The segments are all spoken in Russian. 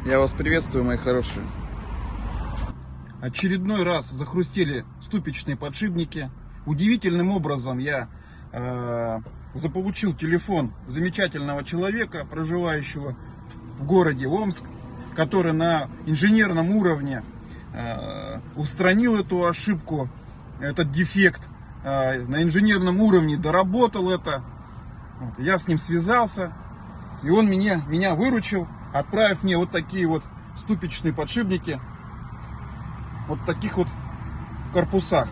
Я вас приветствую, мои хорошие. Очередной раз захрустели ступичные подшипники. Удивительным образом я заполучил телефон замечательного человека, проживающего в городе Омск, который на инженерном уровне устранил эту ошибку, этот дефект, на инженерном уровне доработал это. Я с ним связался, и он меня выручил, отправив мне вот такие вот ступичные подшипники, вот в таких вот корпусах.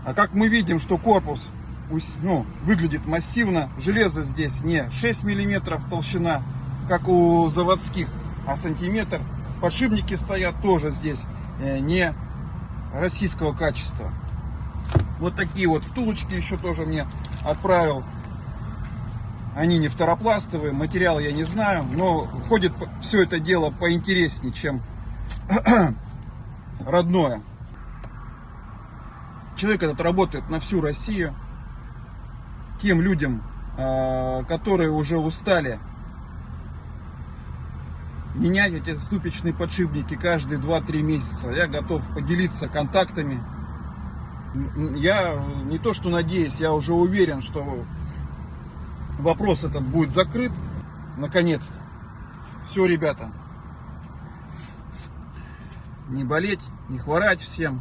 А как мы видим, что корпус выглядит массивно, железо здесь не 6 мм толщина, как у заводских, а сантиметр. Подшипники стоят тоже здесь не российского качества. Вот такие вот втулочки еще тоже мне отправил. Они не второпластовые, материал я не знаю, но ходит все это дело поинтереснее, чем родное. Человек этот работает на всю Россию. Тем людям, которые уже устали менять эти ступичные подшипники каждые 2-3 месяца, я готов поделиться контактами. Я не то что надеюсь, я уже уверен, что вопрос этот будет закрыт наконец-то. Все, ребята, не болеть, не хворать всем.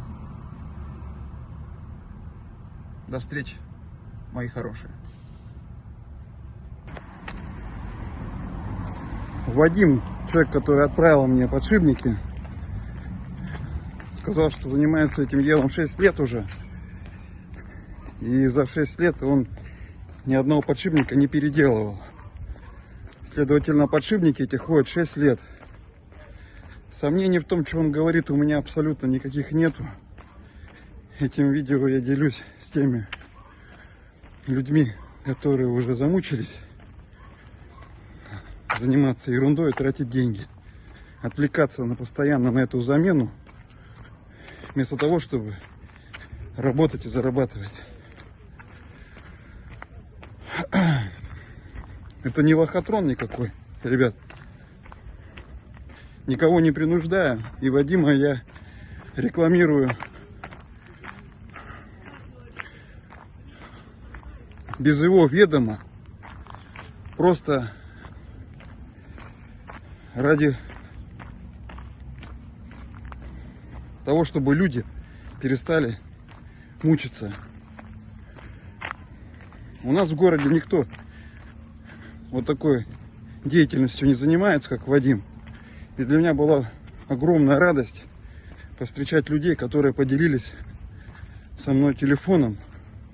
До встречи, мои хорошие. Вадим, человек, который отправил мне подшипники, сказал, что занимается этим делом 6 лет уже. И за 6 лет он ни одного подшипника не переделывал. Следовательно, подшипники эти ходят 6 лет. Сомнений в том, что он говорит, у меня абсолютно никаких нету. Этим видео я делюсь с теми людьми, которые уже замучились заниматься ерундой, тратить деньги, отвлекаться постоянно на эту замену, вместо того, чтобы работать и зарабатывать. Это не лохотрон никакой, ребят. Никого не принуждаю. И Вадима я рекламирую без его ведома. Просто ради того, чтобы люди перестали мучиться. У нас в городе никто вот такой деятельностью не занимается, как Вадим. И для меня была огромная радость повстречать людей, которые поделились со мной телефоном,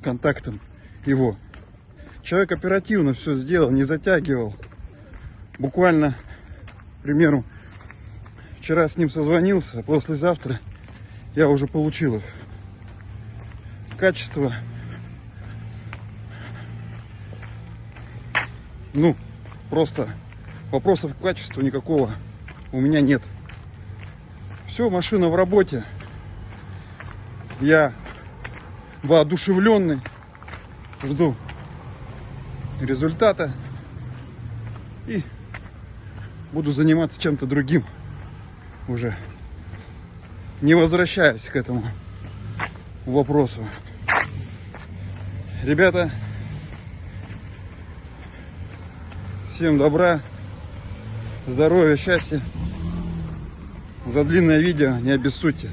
контактом его. Человек оперативно все сделал, не затягивал. Буквально, к примеру, вчера с ним созвонился, а послезавтра я уже получил их. Качество, просто вопросов к качеству никакого у меня нет. Все, машина в работе. Я воодушевленный. Жду результата. И буду заниматься чем-то другим уже. Не возвращаясь к этому вопросу. Ребята, всем добра, здоровья, счастья. За длинное видео не обессудьте.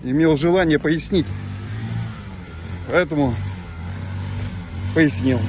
Имел желание пояснить, поэтому пояснил.